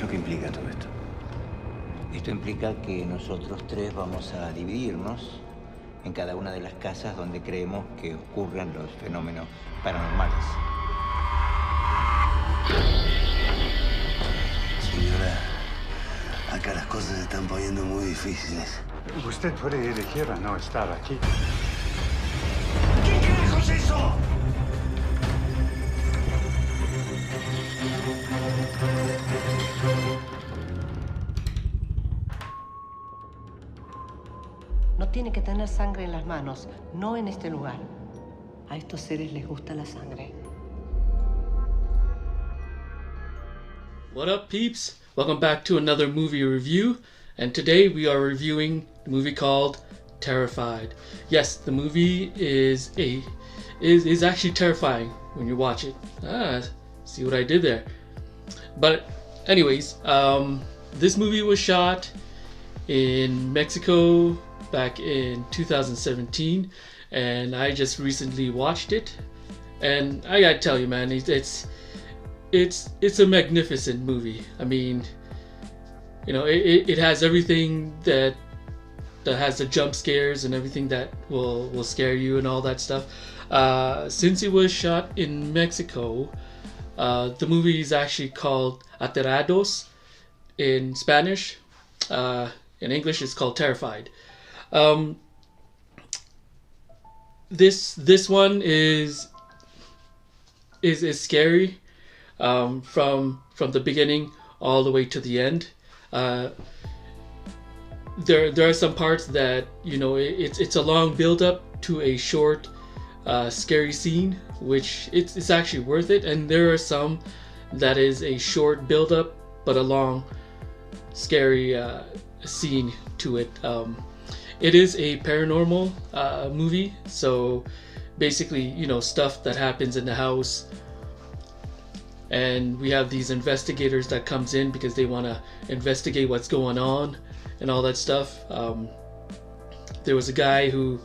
¿Esto qué implica todo esto? Esto implica que nosotros tres vamos a dividirnos en cada una de las casas donde creemos que ocurren los fenómenos paranormales. Señora, acá las cosas se están poniendo muy difíciles. Usted puede elegir a no estar aquí. ¿Qué carajo es eso? No tiene que tener sangre en las manos, no en este lugar. A estos seres les gusta la sangre. What up, peeps? Welcome back to another movie review, and today we are reviewing the movie called Terrified. Yes, the movie is actually terrifying when you watch it. See what I did there? But anyways, this movie was shot in Mexico back in 2017, and I just recently watched it, and I gotta tell you, man, it's a magnificent movie. I mean, you know, it has everything that has the jump scares and everything that will scare you and all that stuff. Since it was shot in Mexico, the movie is actually called Aterrados in Spanish. In English, it's called Terrified. This one is scary from the beginning all the way to the end. There are some parts that, you know, it's a long build up to a short scary scene, which it's actually worth it, and there are some that is a short build up but a long scary scene to it. It is a paranormal movie, so basically, you know, stuff that happens in the house, and we have these investigators that comes in because they want to investigate what's going on and all that stuff. There was a guy who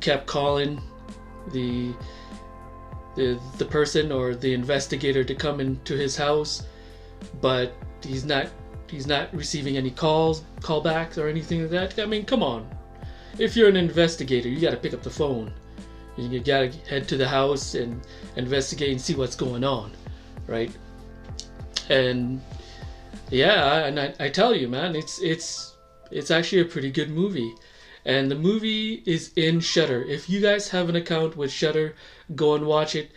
kept calling the person or the investigator to come into his house, but he's not receiving any callbacks or anything like that. I mean, come on. If you're an investigator, you got to pick up the phone. You got to head to the house and investigate and see what's going on, right? And yeah, and I tell you, man, it's actually a pretty good movie. And the movie is in Shudder. If you guys have an account with Shudder, go and watch it.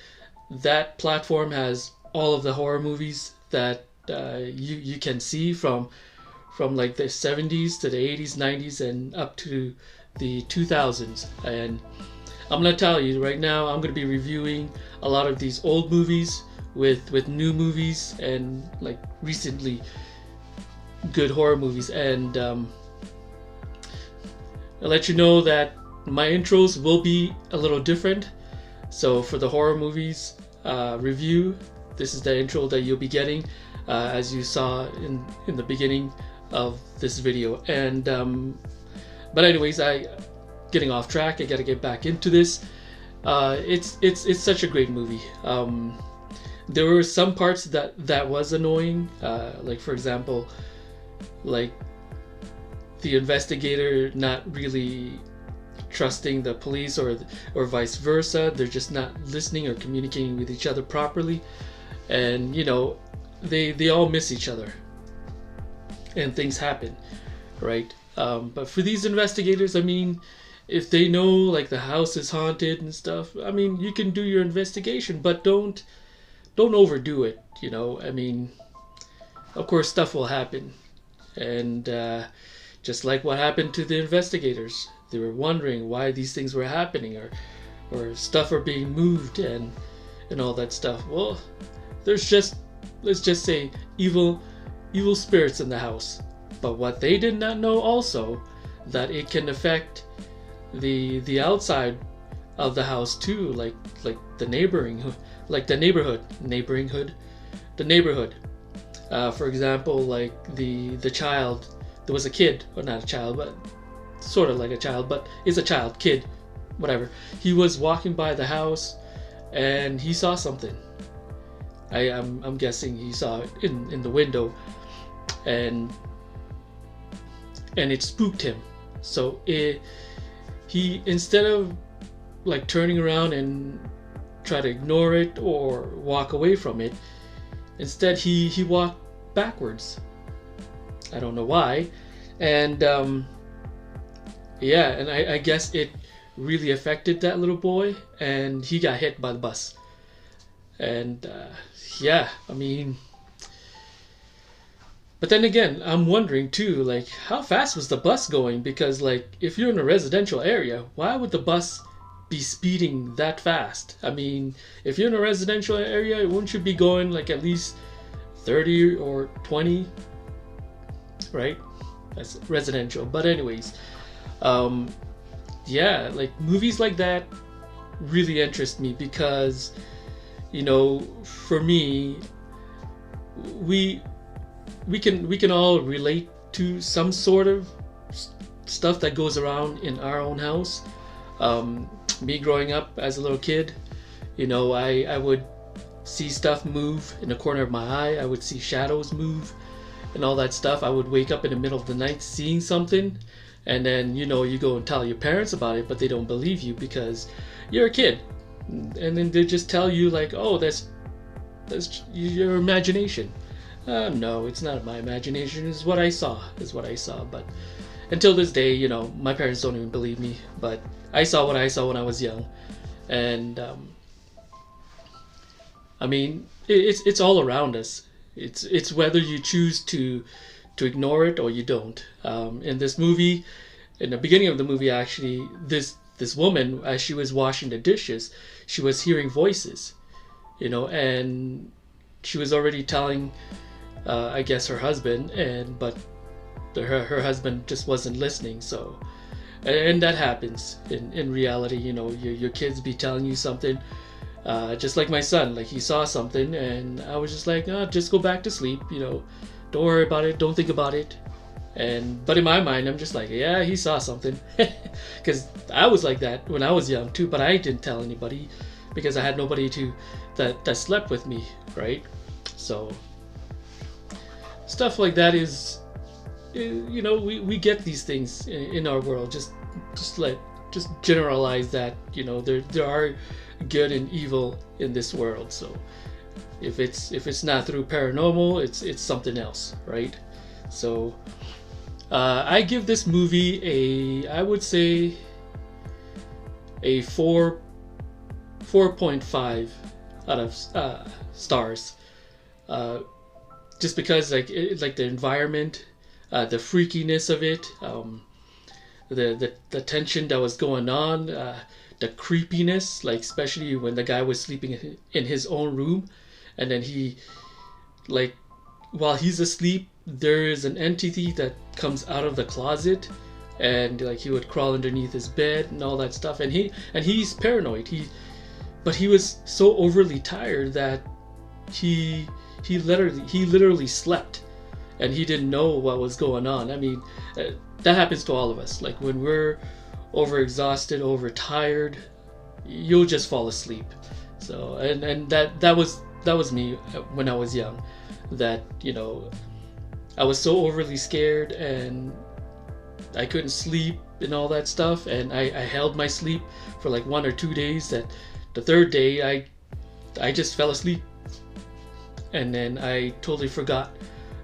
That platform has all of the horror movies that you can see from like the 70s to the 80s, 90s, and up to the 2000s. And I'm gonna tell you right now, I'm gonna be reviewing a lot of these old movies with new movies and like recently good horror movies. And I'll let you know that my intros will be a little different. So for the horror movies review, this is the intro that you'll be getting, as you saw in the beginning of this video. And but anyways, getting off track. I gotta get back into this. It's such a great movie. There were some parts that was annoying, like for example, like the investigator not really trusting the police, or vice versa. They're just not listening or communicating with each other properly, and you know, they all miss each other and things happen, right? But for these investigators, I mean, if they know like the house is haunted and stuff, I mean, you can do your investigation, but don't overdo it, you know. I mean, of course stuff will happen, and just like what happened to the investigators, they were wondering why these things were happening, or stuff are being moved and all that stuff. Well, there's just, let's just say, evil spirits in the house. But what they did not know also, that it can affect the outside of the house too, like the neighborhood. For example, like the child. There was a kid, or not a child, but sort of like a child, but is a child, kid, whatever. He was walking by the house, and he saw something. I'm guessing he saw it in the window, and it spooked him. So he, instead of like turning around and try to ignore it or walk away from it, instead he walked backwards. I don't know why. And yeah, and I guess it really affected that little boy, and he got hit by the bus. And yeah, I mean, but then again, I'm wondering too, like, how fast was the bus going? Because like, if you're in a residential area, why would the bus be speeding that fast? I mean, if you're in a residential area, wouldn't you be going like at least 30 or 20, right? That's residential. But anyways, yeah, like movies like that really interest me because, you know, for me, we can all relate to some sort of stuff that goes around in our own house. Me growing up as a little kid, you know, I would see stuff move in the corner of my eye. I would see shadows move and all that stuff. I would wake up in the middle of the night seeing something, and then, you know, you go and tell your parents about it, but they don't believe you because you're a kid. And then they just tell you like, oh, that's your imagination. No, it's not my imagination. It's what I saw. But until this day, you know, my parents don't even believe me. But I saw what I saw when I was young, and I mean, it's all around us. It's whether you choose to ignore it or you don't. In this movie, in the beginning of the movie, actually, this woman, as she was washing the dishes, she was hearing voices, you know, and she was already telling, I guess, her husband, but her husband just wasn't listening. So, and that happens in reality. You know, your kids be telling you something, just like my son. Like, he saw something, and I was just like, oh, just go back to sleep. You know, don't worry about it. Don't think about it. But in my mind, I'm just like, yeah, he saw something, because I was like that when I was young too. But I didn't tell anybody because I had nobody that slept with me, right? So stuff like that is, you know, we get these things in our world. Just generalize that, you know, there are good and evil in this world. So if it's not through paranormal, it's something else, right? So I give this movie I would say a 4.5 out of stars, just because like the environment, the freakiness of it, the tension that was going on, the creepiness, like especially when the guy was sleeping in his own room, and then he, like, while he's asleep, there is an entity that comes out of the closet, and like he would crawl underneath his bed and all that stuff, and he's paranoid. But he was so overly tired that he literally slept, and he didn't know what was going on. I mean, that happens to all of us. Like, when we're overexhausted, overtired, you'll just fall asleep. So and that was me when I was young. That, you know, I was so overly scared and I couldn't sleep and all that stuff, and I held my sleep for like 1 or 2 days. That the third day I just fell asleep, and then I totally forgot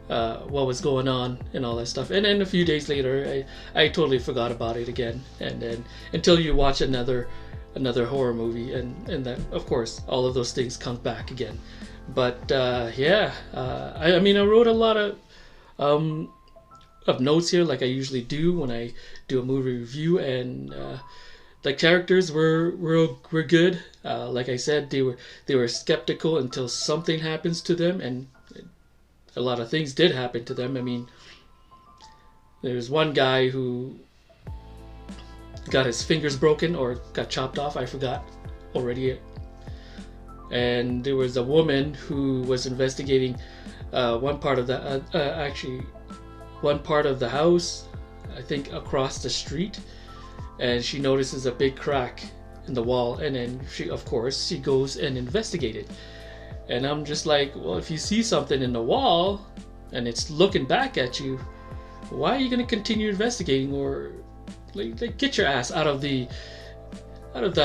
what was going on and all that stuff. And then a few days later, I totally forgot about it again. And then until you watch another horror movie, and that, of course, all of those things come back again. But yeah, I mean, I wrote a lot of notes here, like I usually do when I do a movie review, and the characters were good. Like I said, they were skeptical until something happens to them, and a lot of things did happen to them. I mean, there's one guy who got his fingers broken or got chopped off. I forgot already. And there was a woman who was investigating one part of the house, I think across the street, and she notices a big crack in the wall, and then she goes and investigates it. And I'm just like, well, if you see something in the wall, and it's looking back at you, why are you going to continue investigating? Or like get your ass out of the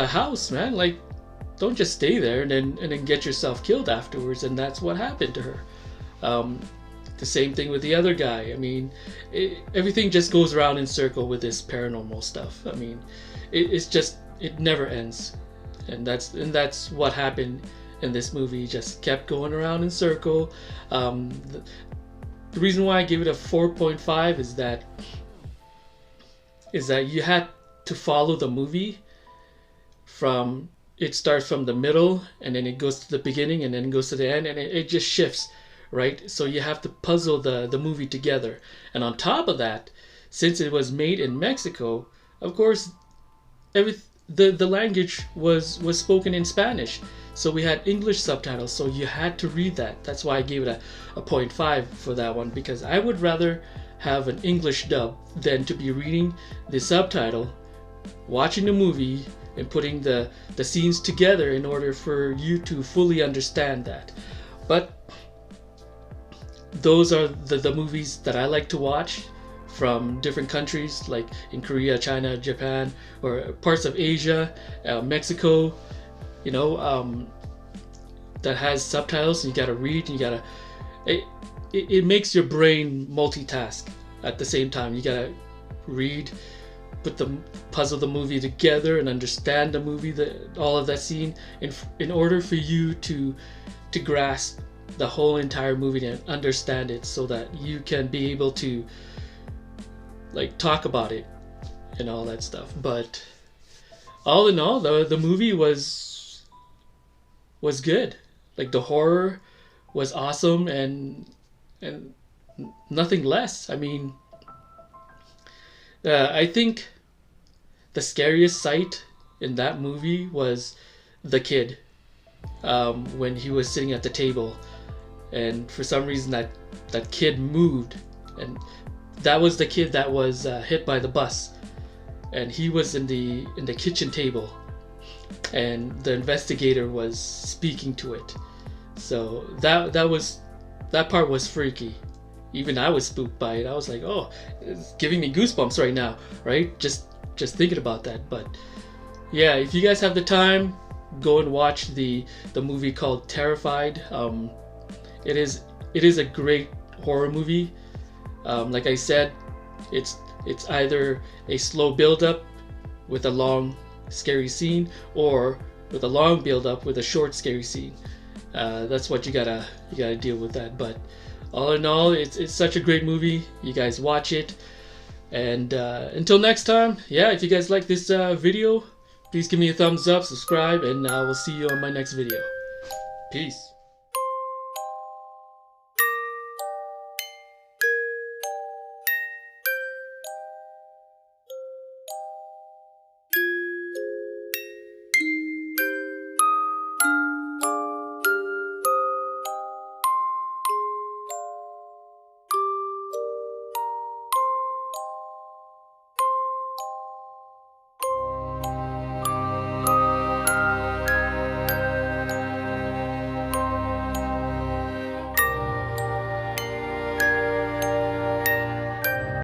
house, man. Like, don't just stay there and then get yourself killed afterwards. And that's what happened to her. The same thing with the other guy. I mean, everything just goes around in circle with this paranormal stuff. I mean, it never ends, and that's what happened in this movie. Just kept going around in circle. The reason why I give it a 4.5 is that you had to follow the movie from, it starts from the middle and then it goes to the beginning and then it goes to the end, and it just shifts, right? So you have to puzzle the movie together. And on top of that, since it was made in Mexico, of course, the language was spoken in Spanish. So we had English subtitles, so you had to read that. That's why I gave it a 0.5 for that one, because I would rather have an English dub than to be reading the subtitle, watching the movie, and putting the scenes together in order for you to fully understand that. But those are the movies that I like to watch from different countries, like in Korea, China, Japan, or parts of Asia, Mexico, you know, that has subtitles, and you gotta read, and you gotta, it makes your brain multitask at the same time. You gotta read, puzzle the movie together, and understand the movie, all of that scene, in order for you to grasp the whole entire movie and understand it, so that you can be able to like talk about it and all that stuff. But all in all, the movie was good. Like, the horror was awesome, and nothing less. I mean, I think the scariest sight in that movie was the kid, when he was sitting at the table, and for some reason that kid moved, and that was the kid that was hit by the bus, and he was in the kitchen table, and the investigator was speaking to it. So that part was freaky. Even I was spooked by it. I was like, oh, it's giving me goosebumps right now, right? Just thinking about that. But yeah, if you guys have the time, go and watch the movie called Terrified. It is a great horror movie. Like I said, it's either a slow build-up with a long scary scene, or with a long build-up with a short scary scene. That's what you gotta deal with that. But all in all, it's such a great movie. You guys watch it, and until next time, yeah, if you guys like this video, please give me a thumbs up, subscribe, and I will see you on my next video. Peace.